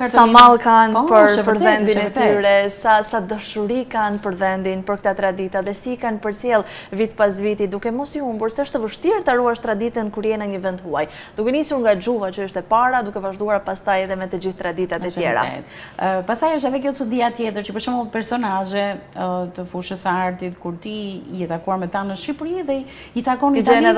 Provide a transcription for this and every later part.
sa mall kanë për vendin e tyre, sa dëshuri kanë për vendin, për këta tradita dhe si kanë përcjell vit pas viti duke mos i humbur se është vështirë ta ruash traditën kur je në një vend huaj. Duke nisur nga gjuha që është e para, duke vazhduar pastaj edhe me të gjithë traditat e tjera. Pastaj është edhe kjo çudia tjetër që për shembull personazhe të fushës së artit kur ti je takuar me ta në Shqipëri dhe i takon i Itali.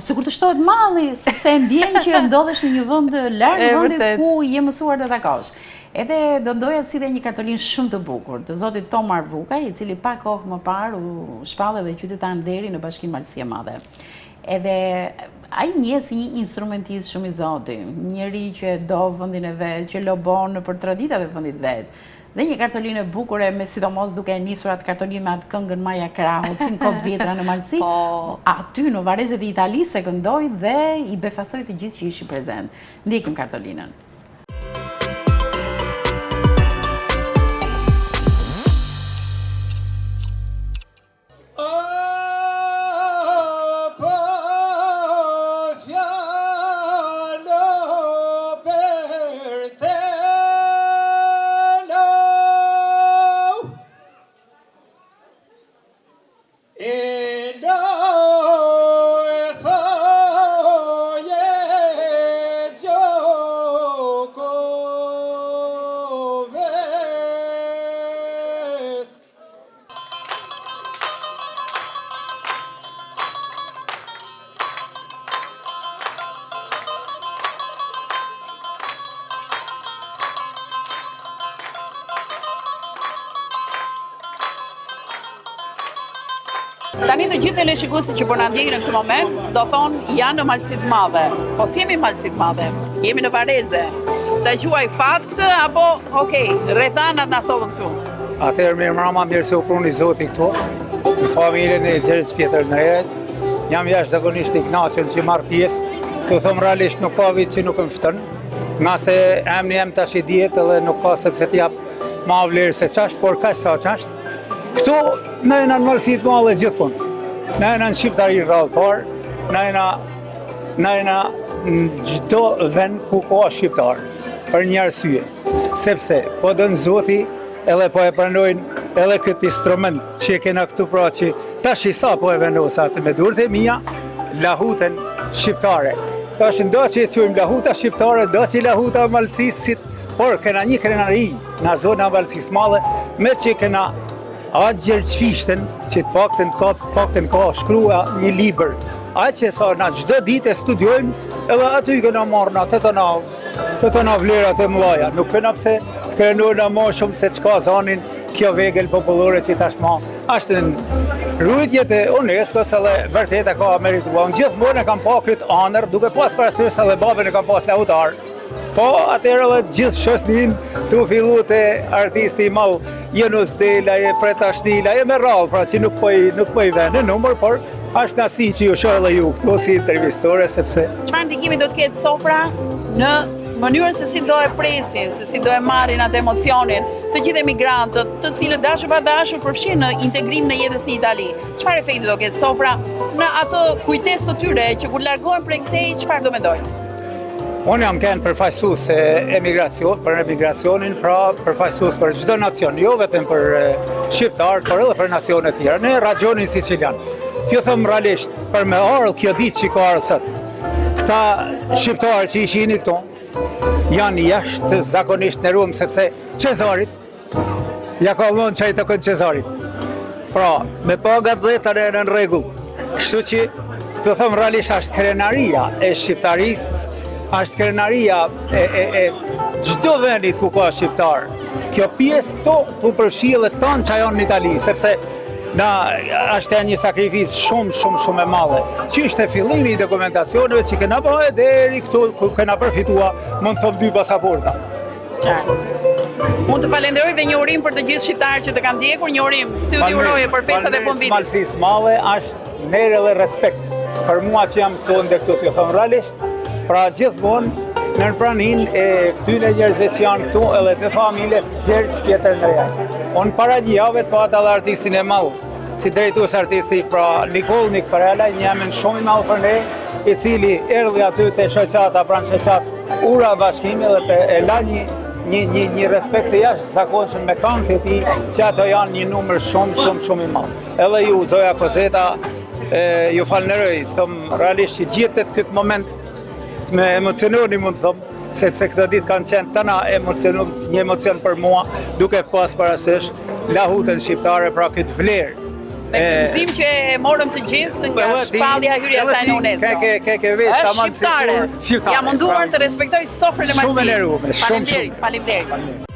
Sikur të shtohet malli, sepse ndjen që ndodhesh në një vend larg vendit ku je mësuar të takosh. Edhe do doja të sillej një kartolinë shumë të bukur të zotit Tomar Vukaj, i cili pak kohë më parë u shpall edhe qytetar nderi në Bashkinë Malësie Madhe. Edhe ai njihet si një instrumentist shumë i zotit, njëri që do vendin e vet, që lobon për traditat e vendit vet. Dhe një kartolinë e bukure, me sidomos duke nisur atë kartolinë me atë këngën Maja Krahut, si në Kot Vjetra në Malësi, aty në varrezet e Italisë e këndoi dhe i befasoi të gjithë që ishin prezent. Ndjekim kartolinën. Tani të gjithë teleshikuesit që po na ndjekin në këtë moment do thonë janë në Malësi të Madhe. Po si jemi në Malësi të Madhe? Jemi në Vareze. Ta quaj fat këtë apo rrethanat na sollën këtu? Atëherë mirë mbrëma, mirë se u pruni Zoti këtu. Në familjen e Xherës Pjetër Ndrejat. Jam jashtëzakonisht i kënaqur që marr pjesë. Të them realisht nuk ka vit që nuk më fton. Nga se emri jam tash i dihet edhe nuk ka sepse të jap ma vlerë se ç'është, por kaq sa ç'është. Këtu na jena në Malësi të Madhe gjithkund. Na jena në shqiptari rrallë parë, na jena në çdo vend ku ka shqiptar, për një arsye. Sepse po don Zoti edhe po e pranojnë edhe këtë instrument që e kena këtu pra që tash i sa po e vendosa atë me durët e mia, lahutën shqiptare. Tash ndo që e quajmë lahuta shqiptare, do që lahuta Malësisit, por kena një krenari në zona Malësisë Madhe, me që kena atë gjerçfishten që të paktën ka shkrua një libër. Atë që sa na çdo ditë e studiojmë, edhe aty kena marrë na të tona vlerat e mëdha. Nuk kena pse të krenojnë më shumë se çka zanin kjo vegël popullore që tashmë është në rrugët e UNESCO-s edhe vërtet e ka merituar. Gjithmonë e kam pa këtë ëndër, duke pas parasysh edhe babën e kam pas lautar. Po atëherë edhe gjithë shoqënin tu fillu te artisti i madh Jenus Dela, e Pretashnila, e me rrallë, pra që nuk po i vend në numër, por është nasi që ju shoh edhe ju këtu si intervistore, sepse... Çfarë ndikimi do të ketë sofra në mënyrën se si do e presin, se si do e marrin atë emocionin të gjithë emigrantët, të cilët dashur pa dashur përfshin në integrim në jetën si Itali. Çfarë efekti do ketë sofra në ato kujtesë të tyre që kur largohen prej këtej, çfarë do mendojnë? Unë jam kënë përfaqësues për emigracionin, pra përfaqësues për çdo nacion, jo vetëm për shqiptar, por edhe për nacione të tjera, në rajonin sicilian. T'ju them realisht, për me ardhur kjo ditë që ka ardhur sot, këta shqiptarë që ishin këtu, janë jashtë zakonisht nderuar sepse Cezarit ja ka dhënë çaj të kënd Cezarit. Pra, me pagat 10 në rregull. Kështu që të them realisht është krenaria e shqiptarisë, është krenaria e çdo vendit ku ka shqiptar. Kjo pjesë këto ku përfshillet tonë që janë në Itali, sepse është një sakrificë shumë e madhe. Që është e fillimi i dokumentacioneve që kena bëhe deri këtu ku kena përfitua, mund të thom 2 pasaporta. Qartë. Mund të falenderoj dhe një urim për të gjithë shqiptarët që të kanë ndjekur, një urim si u uroje për festat e fundvitit. Malësisë Madhe është nerë dhe respekt për mua që jam sonde këtu, të them realisht. Pra gjithmonë në pranin e këtyre njerëzve që janë këtu edhe të familjes Gjergj Pjetër Ndrejat. Unë para një jave të pata dhe artistin e madh, si drejtues artistik, pra Nikolnik Parela, një emër shumë i madh për ne, i cili erdhi aty te shoqata pranë shoqatës Ura Bashkimi dhe e la një një respekt të jashtë zakonshëm me këngët e tij, që ato janë një numër shumë i madh. Edhe ju, Zoja Kozeta, ju falënderoj, thëmë realisht që gjetet këtë moment me emociononi, mund të thëmë, sepse këtë ditë kanë qenë tëna një emocion për mua, duke pas parasysh lahutën shqiptare, pra këtë vlerë. Me këtë gëzim që e morëm të gjithë nga shpallja hyrja saj në UNESCO. Është shqiptare. Ja munduar të respektoj sofrën e Malëzisë. Shumë e nderuar. Faleminderit.